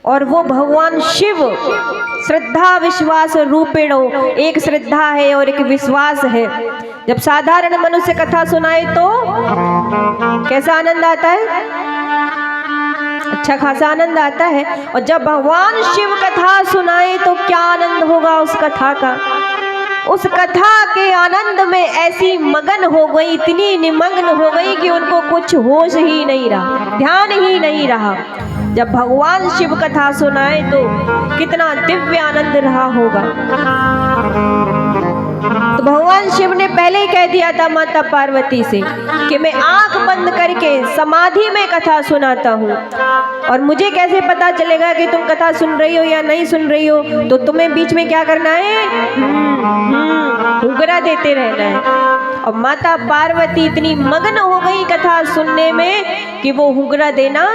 और वो भगवान शिव श्रद्धा विश्वास रूपिणो, एक श्रद्धा है और एक विश्वास है। जब साधारण मनुष्य कथा सुनाए तो कैसा आनंद आता है? अच्छा खासा आनंद आता है। और जब भगवान शिव कथा सुनाए तो क्या आनंद होगा उस कथा का। उस कथा के आनंद में ऐसी मगन हो गई, इतनी निमग्न हो गई कि उनको कुछ होश ही नहीं रहा, ध्यान ही नहीं रहा। जब भगवान शिव कथा सुनाए तो कितना दिव्य आनंद रहा होगा। तो भगवान शिव ने पहले ही कह दिया था माता पार्वती से कि मैं आंख बंद करके समाधि में कथा सुनाता हूँ, और मुझे कैसे पता चलेगा कि तुम कथा सुन रही हो या नहीं सुन रही हो। तो तुम्हें बीच में क्या करना है? हुगरा देते रहना है। और माता पार्वती इतनी मग्न हो गई कथा सुनने में कि वो हुगरा देना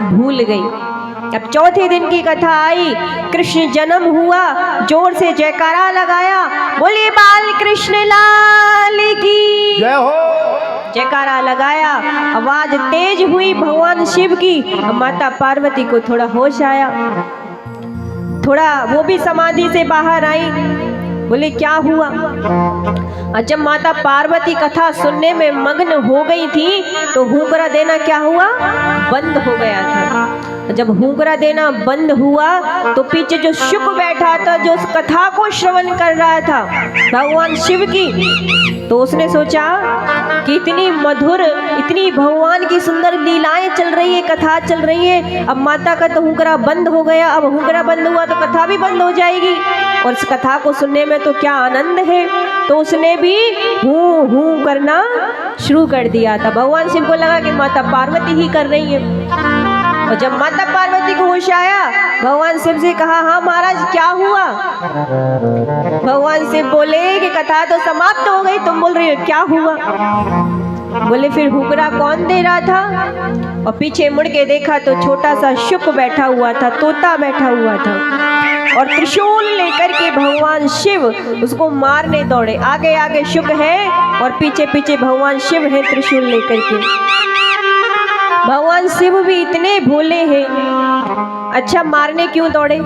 भूल गई। अब चौथे दिन की कथा आई, कृष्ण जन्म हुआ, जोर से जयकारा लगाया, बोले बाल कृष्ण लाल की जय हो। जयकारा लगाया, आवाज तेज हुई भगवान शिव की। माता पार्वती को थोड़ा होश आया, थोड़ा वो भी समाधि से बाहर आई। बोले क्या हुआ? और जब माता पार्वती कथा सुनने में मग्न हो गई थी तो हुंकरा देना क्या हुआ? बंद हो गया था। जब हुंकरा देना बंद हुआ तो पीछे जो शुक बैठा था, जो उस कथा को श्रवण कर रहा था भगवान शिव की, तो उसने सोचा कि इतनी मधुर, इतनी भगवान की सुंदर लीलाएं चल रही है, कथा चल रही है, अब माता का तो हुंकरा बंद हो गया, अब हुंकरा बंद हुआ तो कथा भी बंद हो जाएगी, और इस कथा को सुनने में तो क्या आनंद है। तो उसने भी हूँ हूँ करना शुरू कर दिया था। भगवान शिव को लगा कि माता पार्वती ही कर रही है। और जब माता पार्वती को होश आया, भगवान शिव से कहा, हाँ महाराज क्या हुआ? भगवान शिव बोले कि कथा तो समाप्त हो गई, तुम बोल रही हो क्या हुआ? बोले फिर हुगरा कौन दे रहा था? और पीछे मुड़ के देखा तो छोटा सा शुक बैठा हुआ था, तोता बैठा हुआ था, और त्रिशूल लेकर के भगवान शिव उसको मारने दौड़े। आगे आगे शुक है और पीछे पीछे भगवान शिव है त्रिशूल लेकर के। भगवान शिव भी इतने भोले हैं, अच्छा मारने क्यों दौड़े?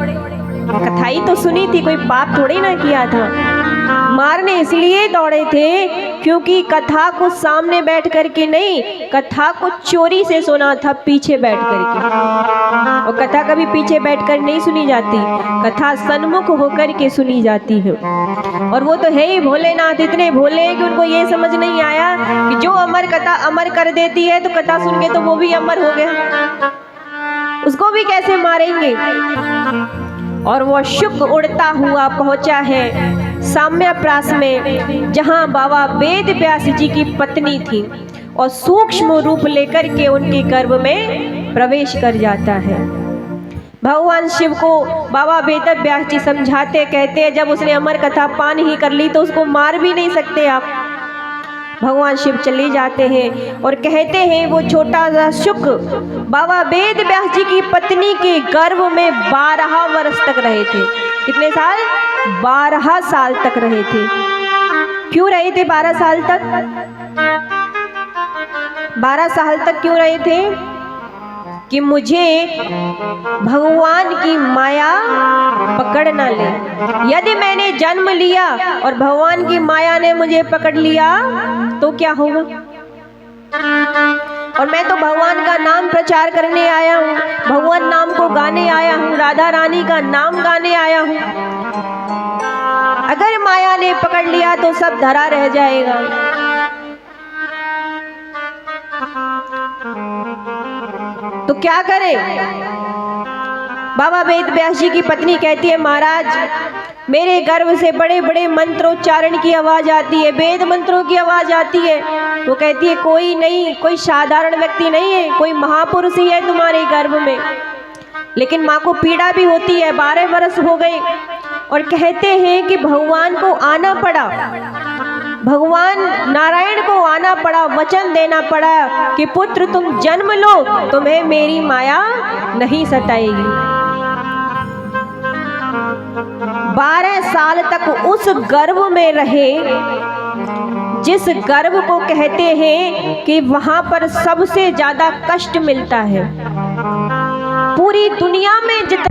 कथा ही तो सुनी थी, कोई पाप थोड़ी ना किया था। मारने इसलिए दौड़े थे क्योंकि कथा को सामने बैठ करके नहीं, कथा को चोरी से सुना था पीछे बैठ करके। और कथा कभी पीछे बैठकर नहीं सुनी जाती, कथा सन्मुख होकर के सुनी जाती है। और वो तो है ही भोलेनाथ, इतने भोले हैं कि उनको ये समझ नहीं आया कि जो अमर कथा अमर कर देती है तो कथा सुन के तो वो भी अमर हो गया, उसको भी कैसे मारेंगे। और वो शुक उड़ता हुआ पहुंचा है साम्यप्रास में, जहां बाबा वेद व्यास जी की पत्नी थी, और सूक्ष्म रूप लेकर के उनके गर्भ में प्रवेश कर जाता है। भगवान शिव को बाबा वेद व्यास जी समझाते, कहते हैं जब उसने अमर कथा पान ही कर ली तो उसको मार भी नहीं सकते आप। भगवान शिव चले जाते हैं और कहते हैं वो छोटा सा शुक बाबा वेद व्यास जी की पत्नी के गर्भ में 12 वर्ष तक रहे थे। कितने साल? 12 साल तक रहे थे। क्यों रहे थे 12 साल तक? 12 साल तक क्यों रहे थे? कि मुझे भगवान की माया पकड़ ना ले। यदि मैंने जन्म लिया और भगवान की माया ने मुझे पकड़ लिया तो क्या होगा? और मैं तो भगवान का नाम प्रचार करने आया हूँ, भगवान नाम को गाने आया हूँ, राधा रानी का नाम गाने आया हूँ। अगर माया ने पकड़ लिया तो सब धरा रह जाएगा। तो क्या करें? बाबा वेद व्यास जी की पत्नी कहती है, महाराज मेरे गर्भ से बड़े बड़े मंत्रोच्चारण की आवाज आती है, वेद मंत्रों की आवाज आती है। वो कहती है कोई नहीं, कोई साधारण व्यक्ति नहीं है, कोई महापुरुष ही है तुम्हारे गर्भ में। लेकिन माँ को पीड़ा भी होती है, 12 वर्ष हो गए। और कहते हैं कि भगवान को आना पड़ा, भगवान नारायण को आना पड़ा, वचन देना पड़ा कि पुत्र तुम जन्म लो, तुम्हें मेरी माया नहीं सताएगी। 12 साल तक उस गर्भ में रहे, जिस गर्भ को कहते हैं कि वहां पर सबसे ज्यादा कष्ट मिलता है। पूरी दुनिया में जितना